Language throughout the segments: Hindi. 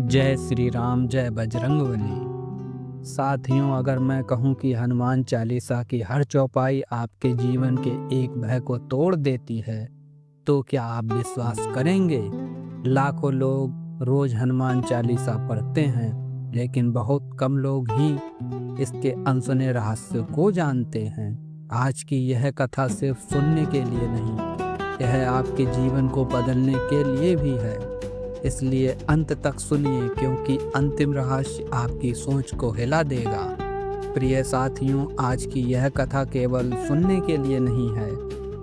जय श्री राम, जय बजरंगबली। साथियों, अगर मैं कहूँ कि हनुमान चालीसा की हर चौपाई आपके जीवन के एक भय को तोड़ देती है, तो क्या आप विश्वास करेंगे? लाखों लोग रोज हनुमान चालीसा पढ़ते हैं, लेकिन बहुत कम लोग ही इसके अनसुने रहस्य को जानते हैं। आज की यह कथा सिर्फ सुनने के लिए नहीं, यह आपके जीवन को बदलने के लिए भी है। इसलिए अंत तक सुनिए, क्योंकि अंतिम रहस्य आपकी सोच को हिला देगा। प्रिय साथियों, आज की यह कथा केवल सुनने के लिए नहीं है,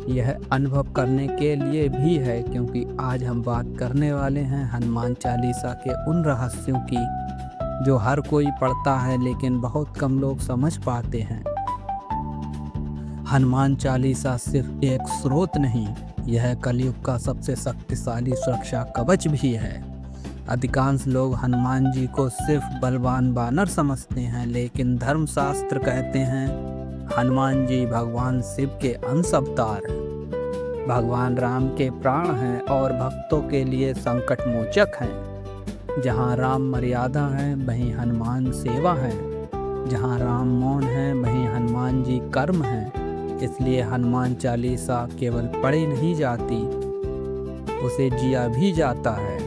यह अनुभव करने के लिए भी है, क्योंकि आज हम बात करने वाले हैं हनुमान चालीसा के उन रहस्यों की जो हर कोई पढ़ता है लेकिन बहुत कम लोग समझ पाते हैं। हनुमान चालीसा सिर्फ एक स्रोत नहीं, यह कलयुग का सबसे शक्तिशाली सुरक्षा कवच भी है। अधिकांश लोग हनुमान जी को सिर्फ बलवान बानर समझते हैं, लेकिन धर्मशास्त्र कहते हैं हनुमान जी भगवान शिव के अंश अवतार हैं। भगवान राम के प्राण हैं और भक्तों के लिए संकट मोचक हैं। जहाँ राम मर्यादा है, वहीं हनुमान सेवा है। जहाँ राम मौन है, वहीं हनुमान जी कर्म हैं। इसलिए हनुमान चालीसा केवल पढ़ी नहीं जाती, उसे जिया भी जाता है।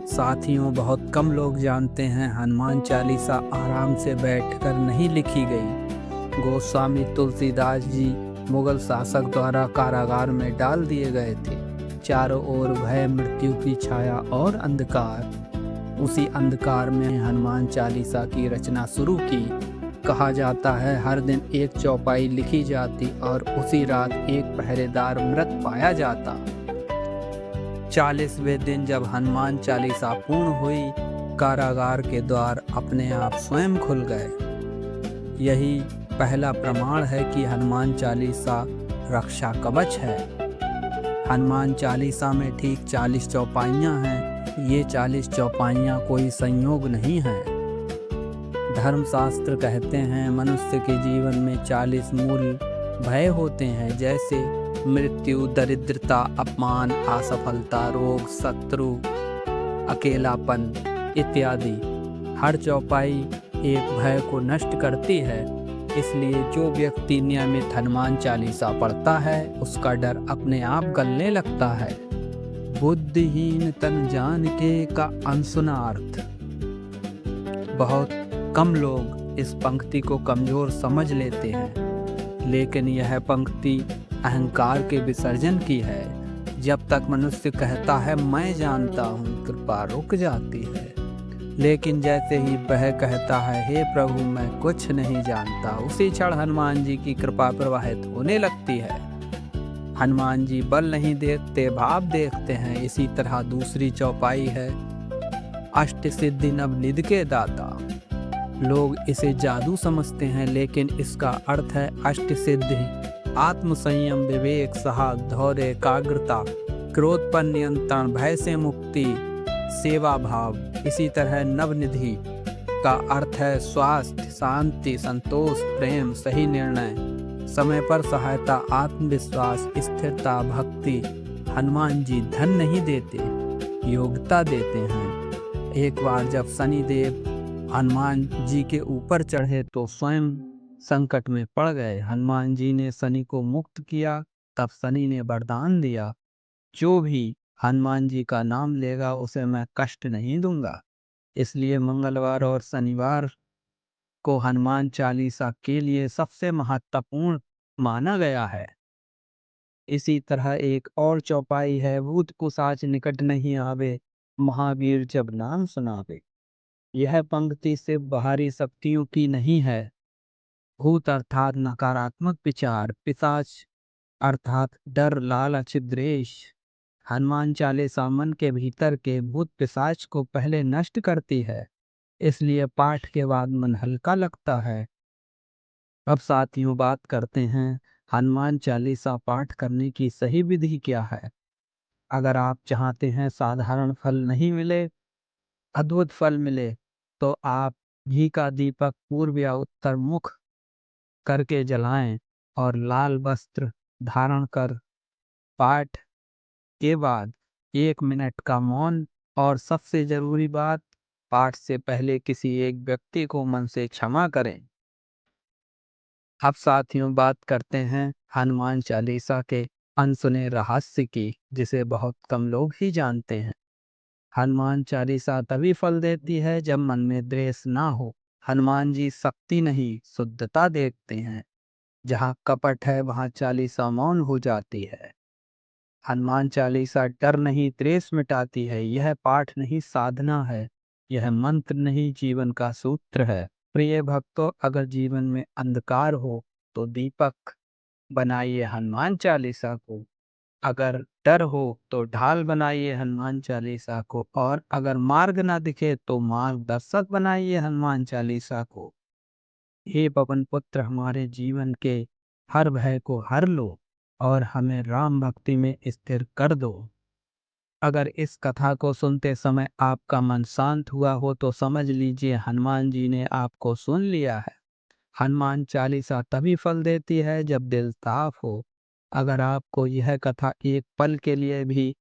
साथियों, बहुत कम लोग जानते हैं हनुमान चालीसा आराम से बैठकर नहीं लिखी गई। गोस्वामी तुलसीदास जी मुगल शासक द्वारा कारागार में डाल दिए गए थे। चारों ओर भय, मृत्यु की छाया और अंधकार। उसी अंधकार में हनुमान चालीसा की रचना शुरू की। कहा जाता है हर दिन एक चौपाई लिखी जाती और उसी रात एक पहरेदार मृत पाया जाता। 40वें दिन जब हनुमान चालीसा पूर्ण हुई, कारागार के द्वार अपने आप स्वयं खुल गए। यही पहला प्रमाण है कि हनुमान चालीसा रक्षा कवच है। हनुमान चालीसा में ठीक 40 चौपाइयाँ हैं। ये 40 चौपाइयाँ कोई संयोग नहीं है। धर्मशास्त्र कहते हैं मनुष्य के जीवन में 40 मूल भय होते हैं, जैसे मृत्यु, दरिद्रता, अपमान, असफलता, रोग, शत्रु, अकेलापन इत्यादि। हर चौपाई एक भय को नष्ट करती है। इसलिए जो व्यक्ति नियमित हनुमान चालीसा पढ़ता है, उसका डर अपने आप गलने लगता है। बुद्धिहीन तन जान के का अनसुना अर्थ। बहुत कम लोग इस पंक्ति को कमजोर समझ लेते हैं, लेकिन यह पंक्ति अहंकार के विसर्जन की है। जब तक मनुष्य कहता है मैं जानता हूँ, कृपा रुक जाती है। लेकिन जैसे ही वह कहता है हे प्रभु मैं कुछ नहीं जानता, उसी क्षण हनुमान जी की कृपा प्रवाहित होने लगती है। हनुमान जी बल नहीं देखते, भाव देखते हैं। इसी तरह दूसरी चौपाई है अष्ट सिद्धि नवनिधि के दाता। लोग इसे जादू समझते हैं, लेकिन इसका अर्थ है अष्ट सिद्धि: आत्म संयम, विवेक, साहस, धैर्य, एकाग्रता, क्रोध पर नियंत्रण, भय से मुक्ति, सेवा भाव। इसी तरह नवनिधि का अर्थ है स्वास्थ्य, शांति, संतोष, प्रेम, सही निर्णय, समय पर सहायता, आत्मविश्वास, स्थिरता, भक्ति। हनुमान जी धन नहीं देते, योग्यता देते हैं। एक बार जब शनिदेव हनुमान जी के ऊपर चढ़े तो स्वयं संकट में पड़ गए। हनुमान जी ने शनि को मुक्त किया। तब शनि ने वरदान दिया, जो भी हनुमान जी का नाम लेगा उसे मैं कष्ट नहीं दूंगा। इसलिए मंगलवार और शनिवार को हनुमान चालीसा के लिए सबसे महत्वपूर्ण माना गया है। इसी तरह एक और चौपाई है भूत पिशाच निकट नहीं आवे, महावीर जब नाम सुनावे। यह पंक्ति सिर्फ बाहरी शक्तियों की नहीं है। भूत अर्थात नकारात्मक विचार, पिशाच अर्थात डर, लालच, द्वेष। हनुमान चालीसा मन के भीतर के भूत पिशाच को पहले नष्ट करती है। इसलिए पाठ के बाद मन हल्का लगता है। अब साथियों, बात करते हैं हनुमान चालीसा पाठ करने की सही विधि क्या है। अगर आप चाहते हैं साधारण फल नहीं मिले, अद्भुत फल मिले, तो आप घी का दीपक पूर्व या उत्तर मुख करके जलाएं और लाल वस्त्र धारण कर पाठ के बाद 1 मिनट का मौन। और सबसे जरूरी बात, पाठ से पहले किसी एक व्यक्ति को मन से क्षमा करें। अब साथियों बात करते हैं हनुमान चालीसा के अनसुने रहस्य की, जिसे बहुत कम लोग ही जानते हैं। हनुमान चालीसा तभी फल देती है जब मन में द्वेष ना हो। हनुमान जी शक्ति नहीं शुद्धता देखते हैं। जहाँ कपट है वहाँ चालीसा मौन हो जाती है। हनुमान चालीसा डर नहीं द्वेष मिटाती है। यह पाठ नहीं साधना है। यह मंत्र नहीं जीवन का सूत्र है। प्रिय भक्तों, अगर जीवन में अंधकार हो तो दीपक बनाइए हनुमान चालीसा को। अगर डर हो तो ढाल बनाइए हनुमान चालीसा को, और अगर मार्ग ना दिखे तो मार्गदर्शक बनाइए हनुमान चालीसा को। हे पवन पुत्र, हमारे जीवन के हर भय को हर लो और हमें राम भक्ति में स्थिर कर दो। अगर इस कथा को सुनते समय आपका मन शांत हुआ हो तो समझ लीजिए हनुमान जी ने आपको सुन लिया है। हनुमान चालीसा तभी फल देती है जब दिल साफ हो। अगर आपको यह कथा एक पल के लिए भी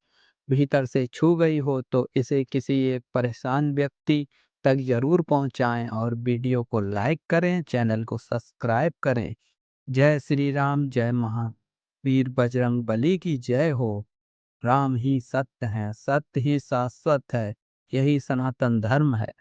भीतर से छू गई हो तो इसे किसी एक परेशान व्यक्ति तक जरूर पहुंचाएं और वीडियो को लाइक करें, चैनल को सब्सक्राइब करें। जय श्री राम, जय महावीर बजरंग बली की जय हो। राम ही सत्य है, सत्य ही शाश्वत है, यही सनातन धर्म है।